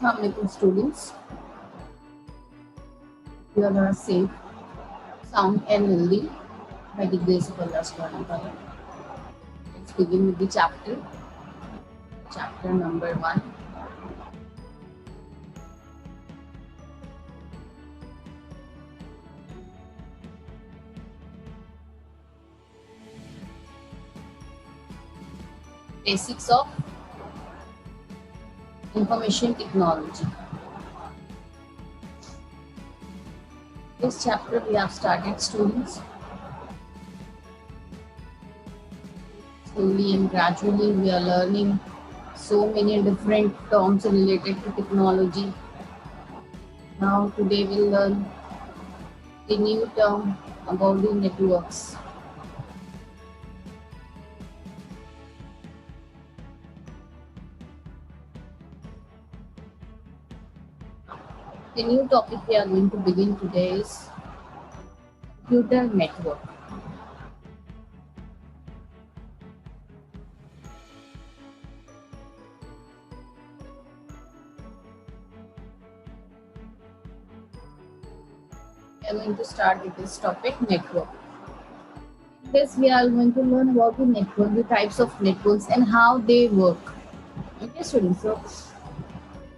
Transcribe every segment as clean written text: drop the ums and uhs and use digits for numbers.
Assalamualaikum students. You are safe, sound and healthy by the grace of Allah subhanahu wa ta'ala. Let's begin with the chapter number 1. Basics of Information Technology. This chapter we have started, students. Slowly and gradually we are learning so many different terms related to technology. Now today we'll learn the new term about the networks. The new topic we are going to begin today is computer network. We are going to start with this topic, network. In this we are going to learn about the network, the types of networks and how they work. Okay students, so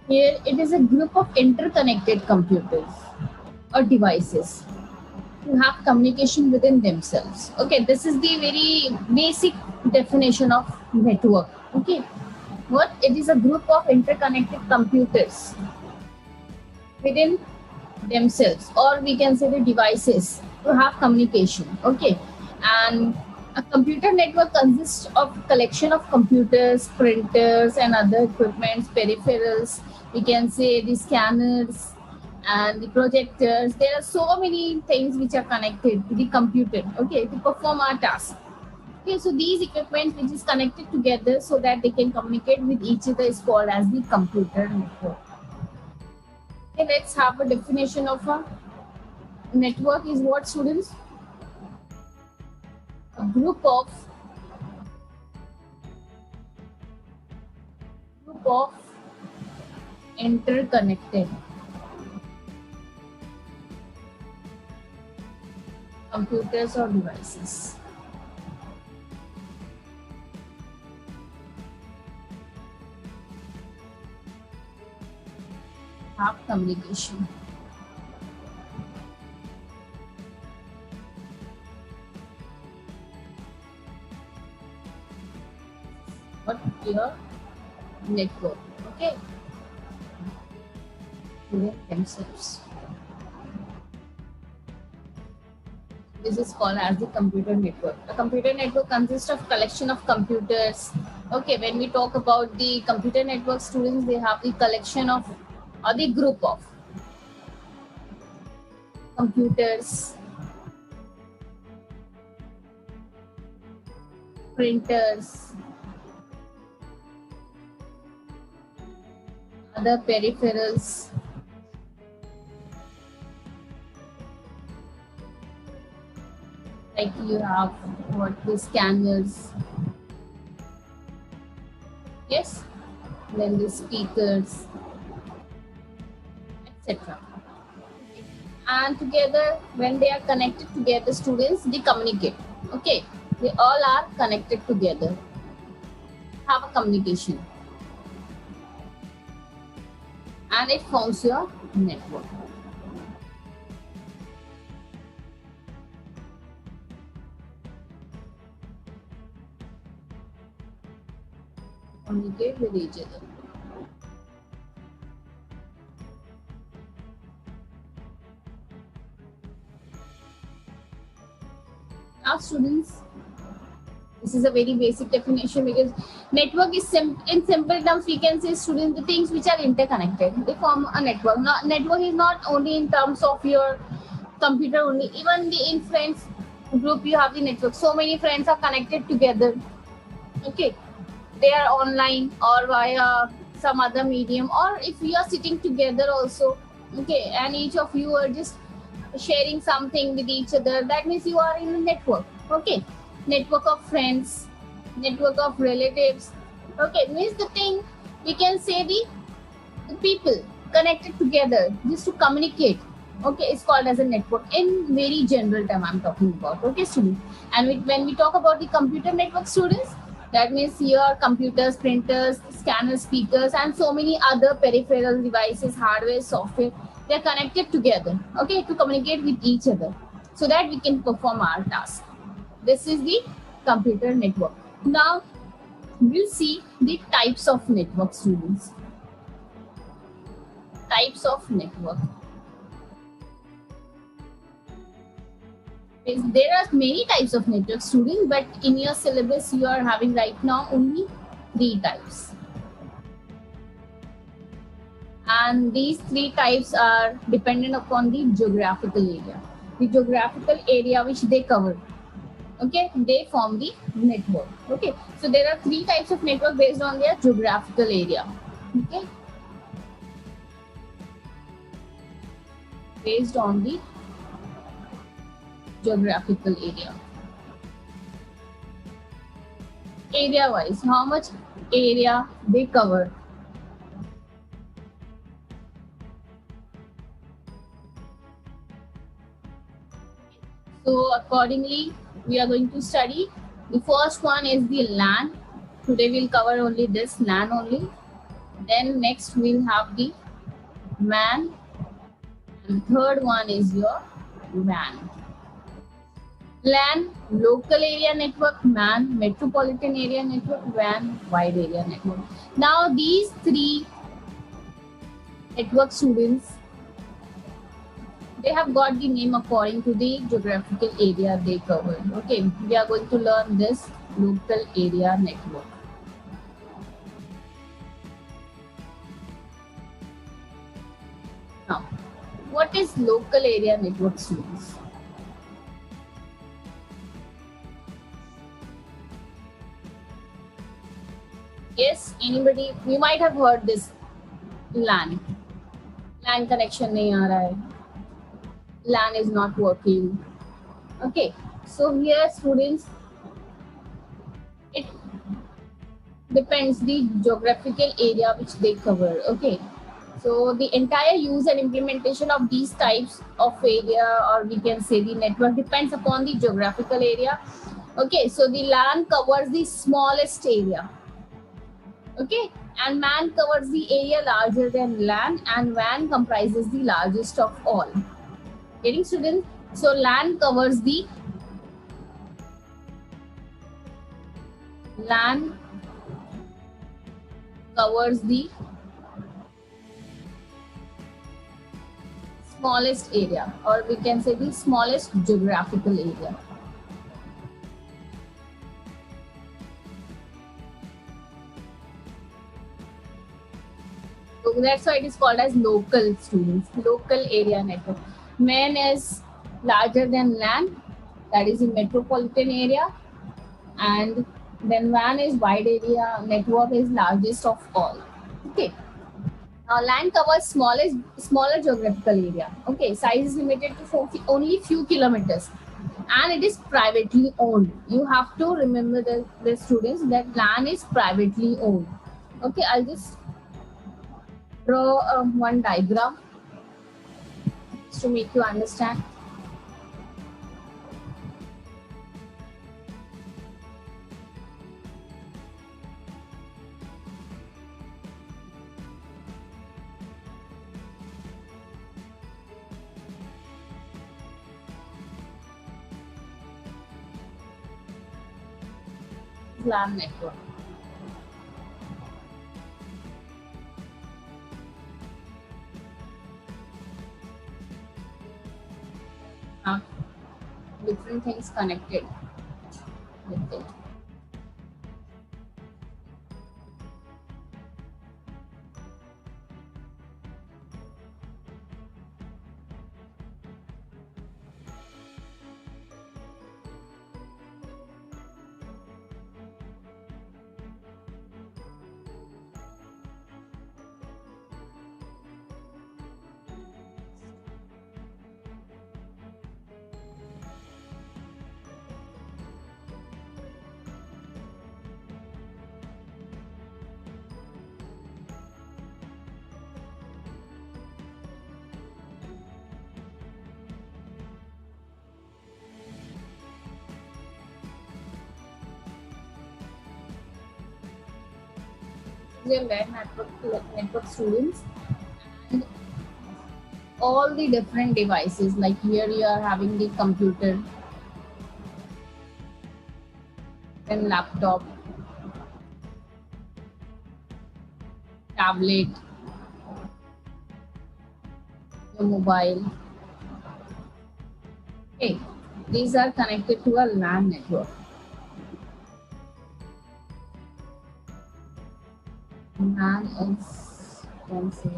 here it is a group of interconnected computers or devices who have communication within themselves. Okay, this is the very basic definition of network. Okay, what it is a group of interconnected computers within themselves, or we can say the devices to have communication. Okay, and a computer network consists of collection of computers, printers and other equipments, peripherals, we can say the scanners and the projectors. There are so many things which are connected to the computer, okay, to perform our task. Okay, so these equipment which is connected together so that they can communicate with each other is called as the computer network. Okay, let's have a definition of a network is what, students? A group of interconnected computers or devices. Have communication. What your network, okay, within themselves. This is called as the computer network. A computer network consists of collection of computers. Okay, when we talk about the computer network, students, they have the collection of or the group of computers, printers, other peripherals, like you have what the scanners, yes, then the speakers, etc. And together, when they are connected together, students, they communicate. Okay, they all are connected together, have a communication, and it forms your network. Communicate with each other. Now students, this is a very basic definition because network is in simple terms we can say, students, the things which are interconnected, they form a network. Now, network is not only in terms of your computer only, even the in friends group you have the network. So many friends are connected together. Okay, they are online or via some other medium, or if you are sitting together also, okay, and each of you are just sharing something with each other, that means you are in a network. Okay, network of friends, network of relatives. Okay, means the thing we can say the the people connected together just to communicate. Okay, it's called as a network in very general term I'm talking about. Okay, students. And when we talk about the computer network, students, that means your computers, printers, scanners, speakers, and so many other peripheral devices, hardware, software, they're connected together, okay, to communicate with each other so that we can perform our task. This is the computer network. Now, we'll see the types of network, students. Types of network. There are many types of network, students, but in your syllabus you are having right now only 3 types. And these 3 types are dependent upon the geographical area. The geographical area which they cover, okay, they form the network. Okay, so there are 3 types of network based on their geographical area. Okay, based on the geographical area. Area wise, how much area they cover. So accordingly, we are going to study. The first one is the LAN. Today we'll cover only this LAN only. Then next we'll have the MAN. And third one is your WAN. LAN, local area network, MAN, metropolitan area network, WAN, wide area network. Now these 3 network, students, they have got the name according to the geographical area they cover. Okay, we are going to learn this local area network. Now, what is local area network, students? Yes, anybody, you might have heard this LAN. LAN connection nahi aa raha hai. LAN is not working. Okay, so here, students, it depends the geographical area which they cover. Okay, so the entire use and implementation of these types of area, or we can say the network, depends upon the geographical area. Okay, so the LAN covers the smallest area. Okay, and MAN covers the area larger than LAN, and WAN comprises the largest of all. Getting, students? So LAN covers the smallest area, or we can say the smallest geographical area. So that's why it is called as local, students, local area network. MAN is larger than LAN, that is in metropolitan area, and then WAN is wide area network, is largest of all. Okay. Now LAN covers smaller geographical area. Okay, size is limited to only few kilometers, and it is privately owned. You have to remember the students that LAN is privately owned. Okay, I'll just draw one diagram to make you understand. LAN network. Different things connected with it. your LAN network students, and all the different devices. Like here you are having the computer and laptop, tablet, your mobile. Okay, these are connected to a LAN network. LAN is, you can say,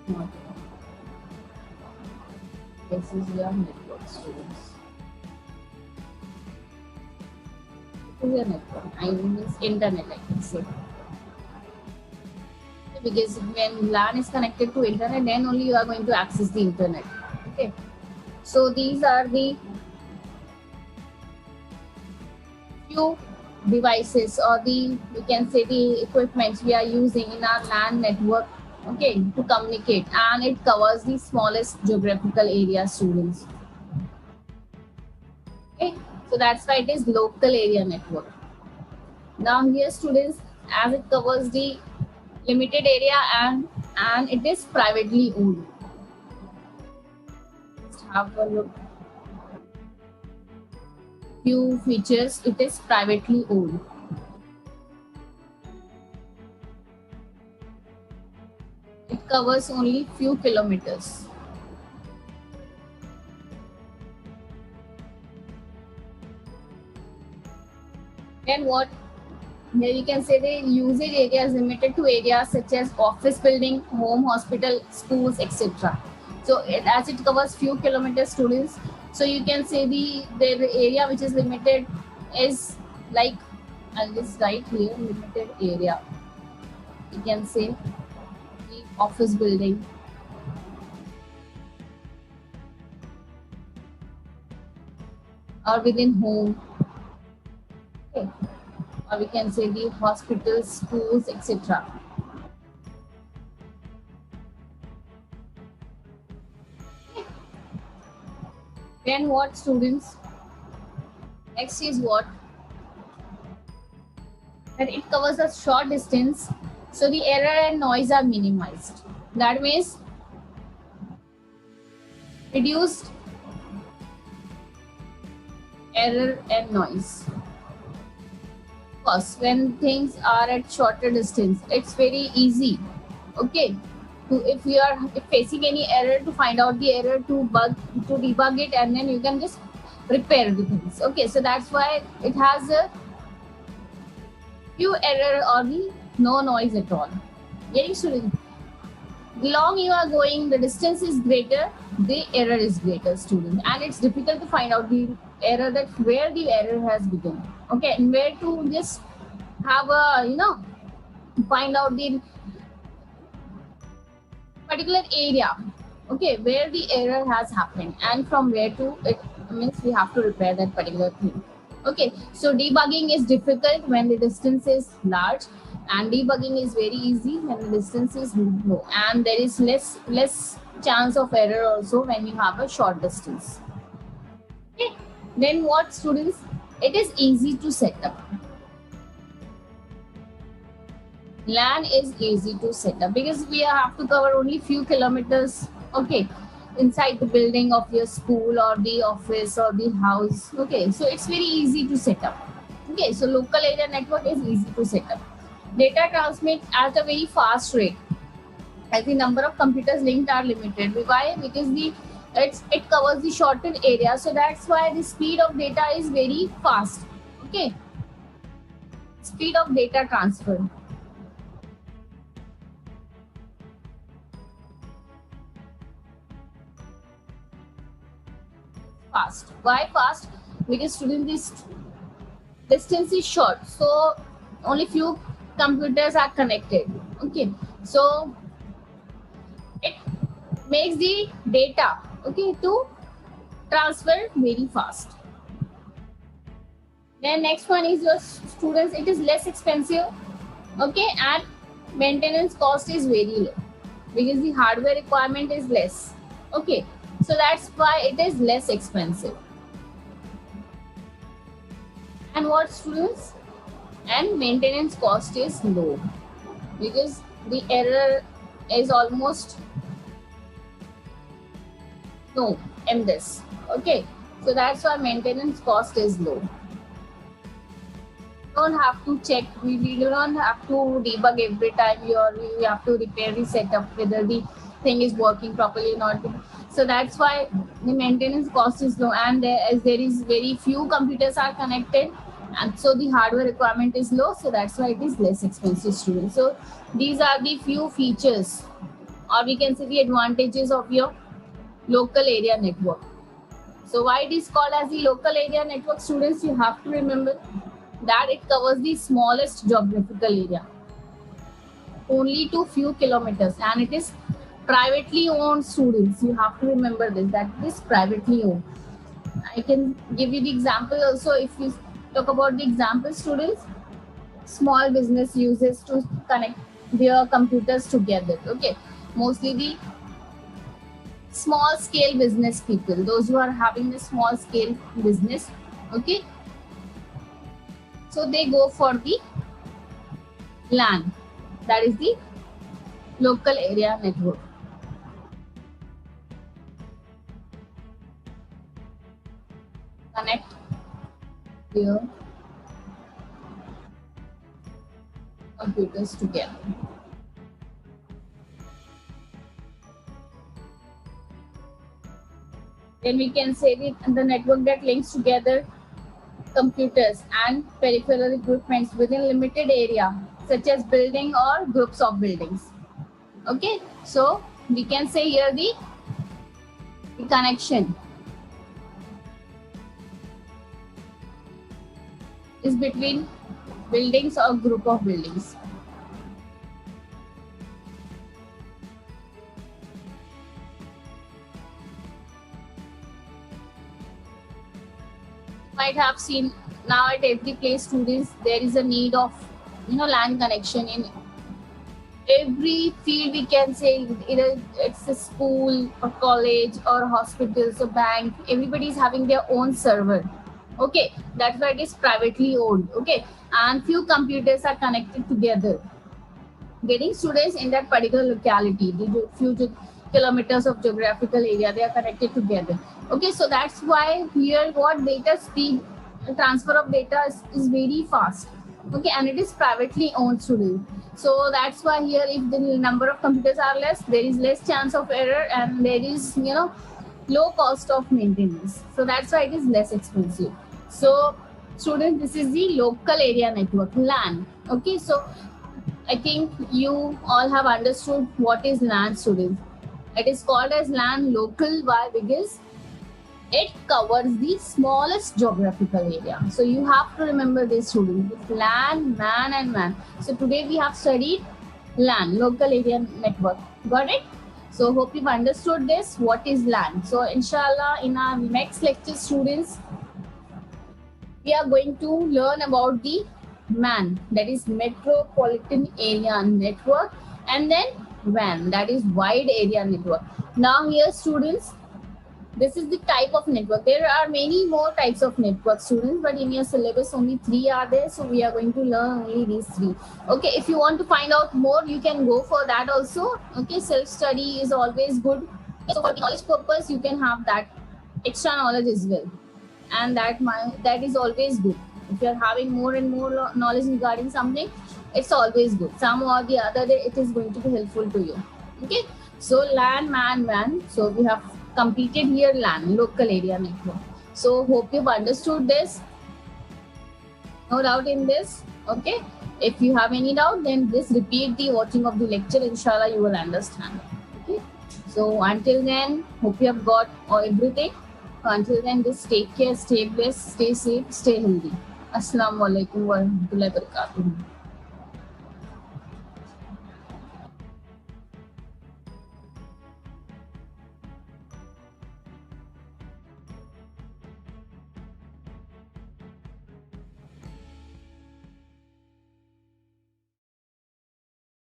not. This is your network students. This is your network. I mean internet, I can say. Because when LAN is connected to internet, then only you are going to access the internet. Okay. So these are the few devices, or the, we can say, the equipments we are using in our LAN network, okay, to communicate, and it covers the smallest geographical area, students. Okay, so that's why it is local area network. Now here, students, as it covers the limited area and it is privately owned. Let's have a look. Few features, it is privately owned. It covers only few kilometers. And what here you can say, the usage area is limited to areas such as office building, home, hospital, schools, etc. So as it covers few kilometers, students, so you can say the area which is limited is like, I'll just write here, limited area. You can say the office building, or within home. Okay. Or we can say the hospitals, schools, etc. Then what, students? Next is what? That it covers a short distance, so the error and noise are minimized. That means reduced error and noise. Of course, when things are at shorter distance, it's very easy, okay, if you are facing any error, to find out the error, to debug it, and then you can just repair the things. Okay, so that's why it has a few error or the no noise at all. Getting students, the long you are going, the distance is greater, the error is greater, students, and it's difficult to find out the error, that where the error has begun. Okay, and where to just have a, find out the particular area, okay, where the error has happened, and from where to, it means we have to repair that particular thing. Okay, so debugging is difficult when the distance is large, and debugging is very easy when the distance is low, and there is less chance of error also when you have a short distance. Okay, then what, students? It is easy to set up. LAN is easy to set up because we have to cover only few kilometers, okay, inside the building of your school or the office or the house. Okay, so it's very easy to set up. Okay, so local area network is easy to set up. Data transmit at a very fast rate, as the number of computers linked are limited. Why? Because it covers the shorter area, so that's why the speed of data is very fast. Okay, speed of data transfer. Fast. Why fast? Because student, this distance is short, so only few computers are connected. Okay, so it makes the data, okay, to transfer very fast. Then next one is your students, it is less expensive, okay, and maintenance cost is very low. because the hardware requirement is less. Okay, so that's why it is less expensive. And what, students? And maintenance cost is low because the error is almost no in this. Okay, so that's why maintenance cost is low. Don't have to check, we don't have to debug every time you have to repair the setup whether the thing is working properly or not. So that's why the maintenance cost is low, and as there is very few computers are connected, and so the hardware requirement is low, so that's why it is less expensive, students. So these are the few features, or we can say the advantages of your local area network. So why it is called as the local area network, students? You have to remember that it covers the smallest geographical area, only to few kilometers, and it is privately owned, students. You have to remember this, that it is privately owned. I can give you the example also. If you talk about the example, students, small business uses to connect their computers together. Okay, mostly the small scale business people, those who are having the small scale business. Okay, so they go for the LAN, that is the local area network. Connect their computers together. Then we can say the network that links together computers and peripheral equipments within limited area, such as building or groups of buildings. Okay, so we can say here the connection is between buildings or group of buildings. Might have seen now at every place, students, there is a need of LAN connection in every field. We can say either it's a school or college or hospitals or bank, everybody is having their own server. Okay, that's why it is privately owned. Okay, and few computers are connected together, getting students in that particular locality, the few kilometers of geographical area, they are connected together. Okay, so that's why here what data speed, transfer of data is very fast. Okay, and it is privately owned, student. So that's why here if the number of computers are less, there is less chance of error, and there is low cost of maintenance. So that's why it is less expensive. So students, this is the local area network, LAN. Okay, so I think you all have understood what is LAN, students. It is called as LAN local. Why? Because it covers the smallest geographical area. So you have to remember this, students. It's LAN, MAN and WAN. So today we have studied LAN, local area network. Got it? So hope you've understood this. What is LAN? So inshallah, in our next lecture, students, we are going to learn about the MAN, that is Metropolitan Area Network, and then WAN, that is Wide Area Network. Now here, students, this is the type of network. There are many more types of network, students, but in your syllabus only 3 are there, so we are going to learn only these 3. Okay, if you want to find out more, you can go for that also. Okay, self-study is always good. So for knowledge purpose, you can have that extra knowledge as well, and that is always good. If you're having more and more knowledge regarding something, it's always good. Some or the other day, it is going to be helpful to you. Okay, so LAN, MAN, WAN. So we have completed here LAN, local area network. So hope you've understood this. No doubt in this. Okay, if you have any doubt, then just repeat the watching of the lecture. Inshallah, you will understand. Okay, so until then, hope you have got everything. Until then, just take care, stay blessed, stay safe, stay healthy. Assalamu alaikum wa rahmatullahi wa barakatuh.